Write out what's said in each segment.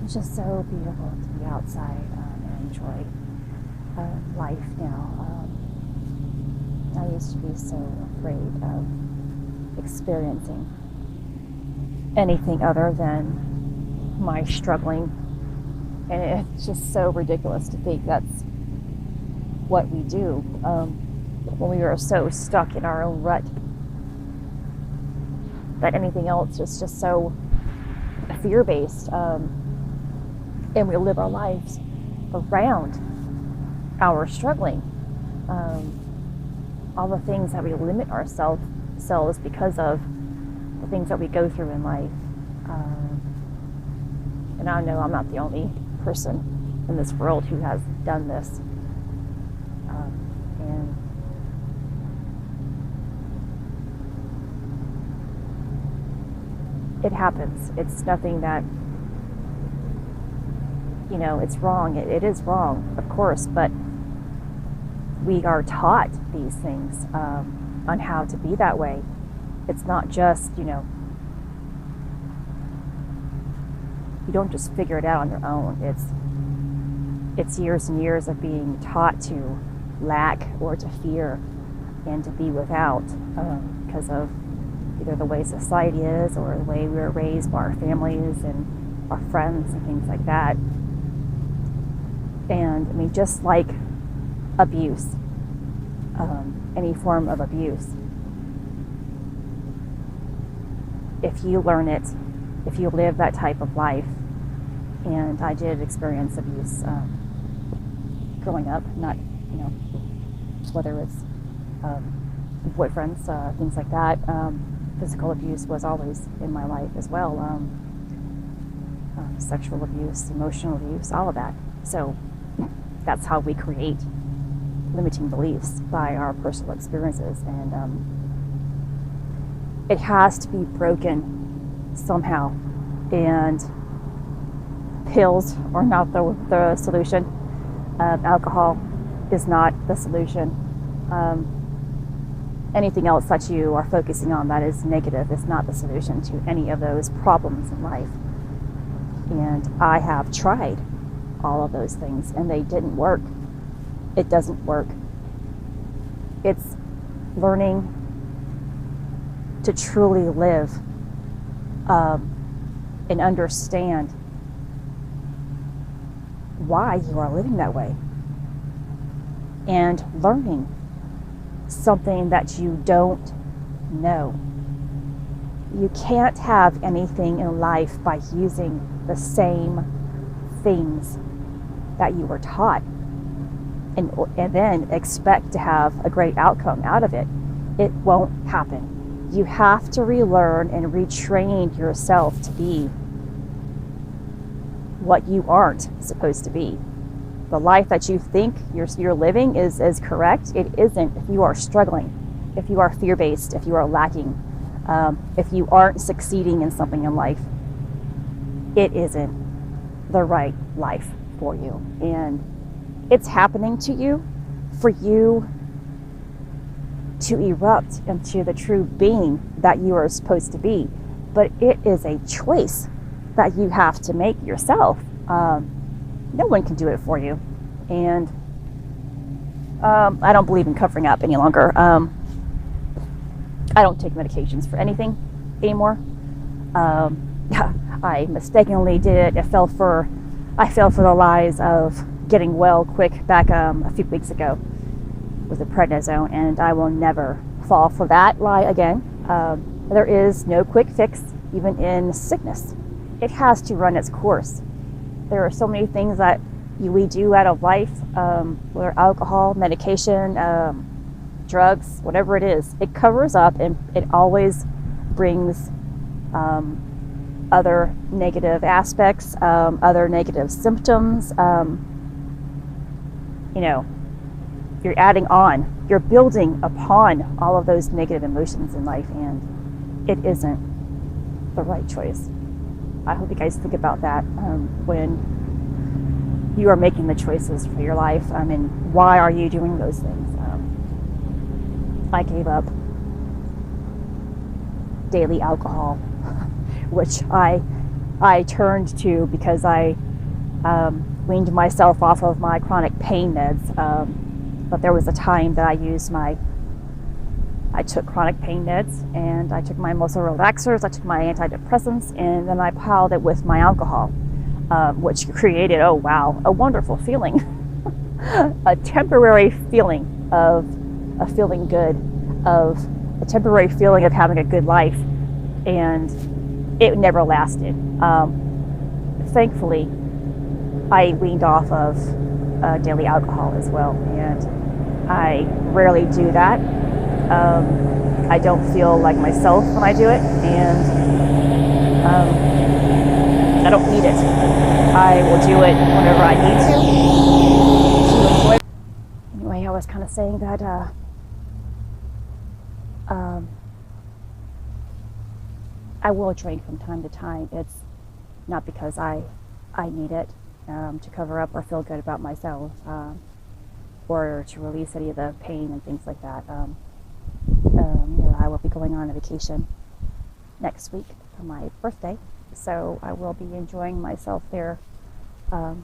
It's just so beautiful to be outside and enjoy life now. I used to be so afraid of experiencing anything other than my struggling, and it's just so ridiculous to think that's what we do when we are so stuck in our own rut that anything else is just so fear-based, and we live our lives around our struggling. All the things that we limit ourselves because of the things that we go through in life. And I know I'm not the only person in this world who has done this. And it happens. It's nothing that, it's wrong. It is wrong, of course, but we are taught these things on how to be that way. It's not just, you don't just figure it out on your own. It's years and years of being taught to lack or to fear and to be without because of either the way society is or the way we were raised by our families and our friends and things like that. And I mean, just like abuse, any form of abuse, if you learn it, if you live that type of life, and I did experience abuse growing up, not, whether it's boyfriends, things like that. Physical abuse was always in my life as well. Sexual abuse, emotional abuse, all of that. So that's how we create limiting beliefs, by our personal experiences. And it has to be broken somehow. And pills are not the solution. Alcohol is not the solution. Anything else that you are focusing on that is negative is not the solution to any of those problems in life. And I have tried all of those things and they didn't work. It doesn't work. It's learning to truly live and understand why you are living that way, and learning something that you don't know. You can't have anything in life by using the same things that you were taught and then expect to have a great outcome out of it. It won't happen. You have to relearn and retrain yourself to be what you aren't supposed to be. The life that you think you're living is correct. It isn't. If you are struggling, if you are fear-based, if you are lacking, if you aren't succeeding in something in life, it isn't the right life for you. And it's happening to you for you to erupt into the true being that you are supposed to be. But it is a choice that you have to make yourself. No one can do it for you. And I don't believe in covering up any longer. I don't take medications for anything anymore. I mistakenly did it. I fell for the lies of getting well quick back a few weeks ago with the prednisone, and I will never fall for that lie again. There is no quick fix, even in sickness. It has to run its course. There are so many things that we do out of life, whether alcohol, medication, drugs, whatever it is. It covers up, and it always brings other negative aspects, other negative symptoms. You're adding on, you're building upon all of those negative emotions in life, and it isn't the right choice. I hope you guys think about that when you are making the choices for your life. And why are you doing those things? I gave up daily alcohol, which I I turned to because I weaned myself off of my chronic pain meds. But there was a time that I took chronic pain meds, and I took my muscle relaxers, I took my antidepressants, and then I piled it with my alcohol, which created, oh wow, a wonderful feeling, a temporary feeling of feeling good, of a temporary feeling of having a good life, and it never lasted. Thankfully, I weaned off of daily alcohol as well, and I rarely do that. I don't feel like myself when I do it, and I don't need it. I will do it whenever I need to enjoy. Anyway, I was kind of saying that I will drink from time to time. It's not because I need it to cover up or feel good about myself, or to release any of the pain and things like that. I will be going on a vacation next week for my birthday, so I will be enjoying myself there. I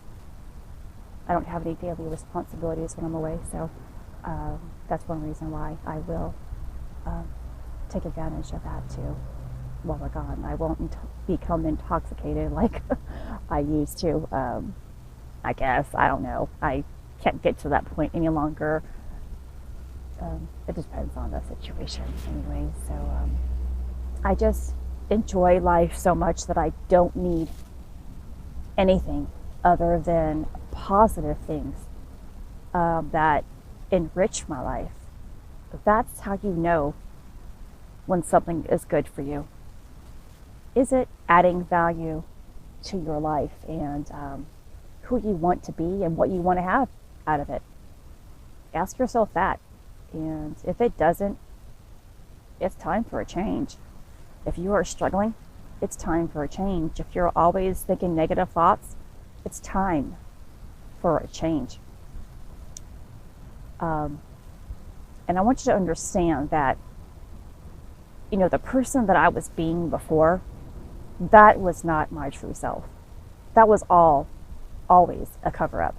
don't have any daily responsibilities when I'm away, so that's one reason why I will take advantage of that too while we're gone. I won't become intoxicated like I used to. I guess, I don't know. I can't get to that point any longer. It depends on the situation anyway. So I just enjoy life so much that I don't need anything other than positive things that enrich my life. That's how you know when something is good for you. Is it adding value to your life and who you want to be and what you want to have out of it? Ask yourself that. And if it doesn't, it's time for a change. If you are struggling, it's time for a change. If you're always thinking negative thoughts, it's time for a change. And I want you to understand that, the person that I was being before, that was not my true self. That was always a cover-up.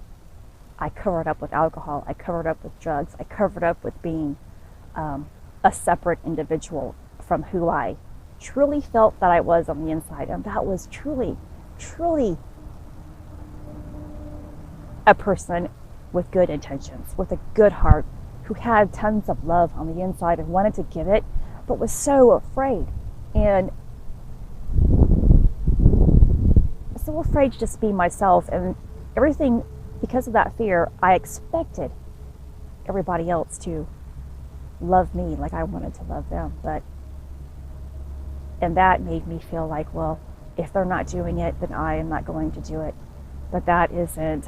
I covered up with alcohol. I covered up with drugs. I covered up with being a separate individual from who I truly felt that I was on the inside. And that was truly, truly a person with good intentions, with a good heart, who had tons of love on the inside and wanted to give it, but was so afraid. And so afraid to just be myself, and everything. Because of that fear, I expected everybody else to love me like I wanted to love them. And that made me feel like, well, if they're not doing it, then I am not going to do it. But that isn't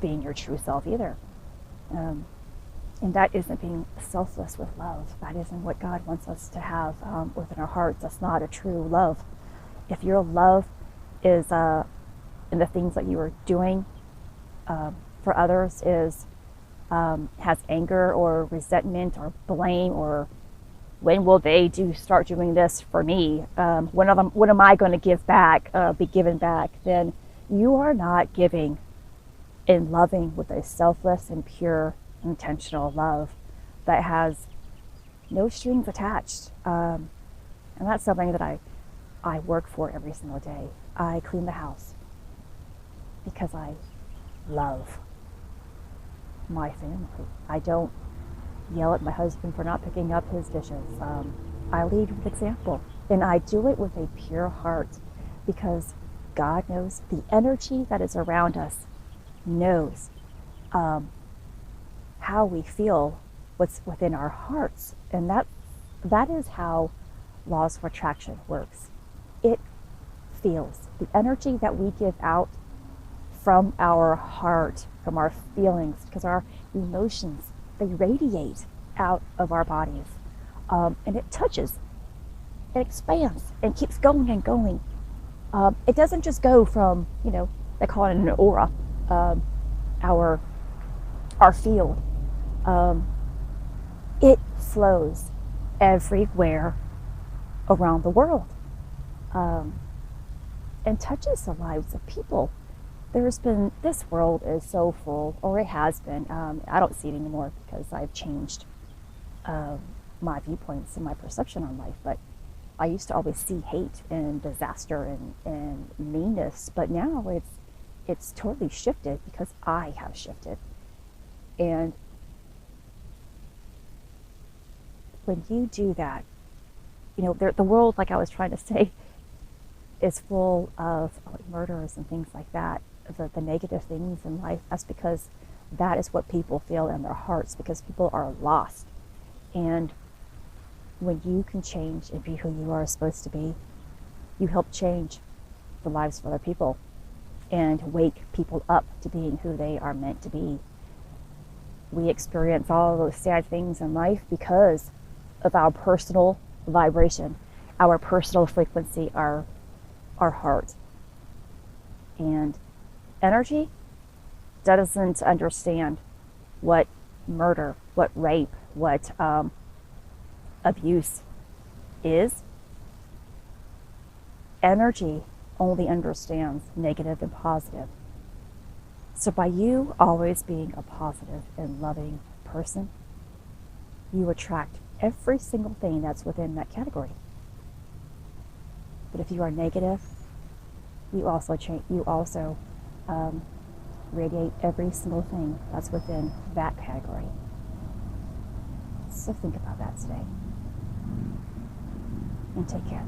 being your true self either. And that isn't being selfless with love. That isn't what God wants us to have within our hearts. That's not a true love. If your love is in the things that you are doing for others has anger or resentment or blame, or when will they start doing this for me? When am I going to be given back? Then you are not giving and loving with a selfless and pure, intentional love that has no strings attached. And that's something that I work for every single day. I clean the house because I love my family. I don't yell at my husband for not picking up his dishes. I lead with example, and I do it with a pure heart because God knows the energy that is around us, knows how we feel, what's within our hearts, and that is how laws of attraction works. It feels the energy that we give out from our heart, from our feelings, because our emotions, they radiate out of our bodies. And it touches, it expands, and keeps going and going. It doesn't just go from, they call it an aura, our field. It flows everywhere around the world. and touches the lives of people. This world is so full, or it has been. I don't see it anymore because I've changed my viewpoints and my perception on life. But I used to always see hate and disaster and meanness, but now it's totally shifted because I have shifted. And when you do that, the world, like I was trying to say, is full of murders and things like that, the negative things in life. That's because that is what people feel in their hearts, because people are lost. And when you can change and be who you are supposed to be, you help change the lives of other people and wake people up to being who they are meant to be. We experience all those sad things in life because of our personal vibration, our personal frequency, our heart. And energy doesn't understand what murder, what rape, what abuse is. Energy only understands negative and positive. So by you always being a positive and loving person, you attract every single thing that's within that category. But if you are negative, you also radiate every single thing that's within that category. So think about that today. And take care.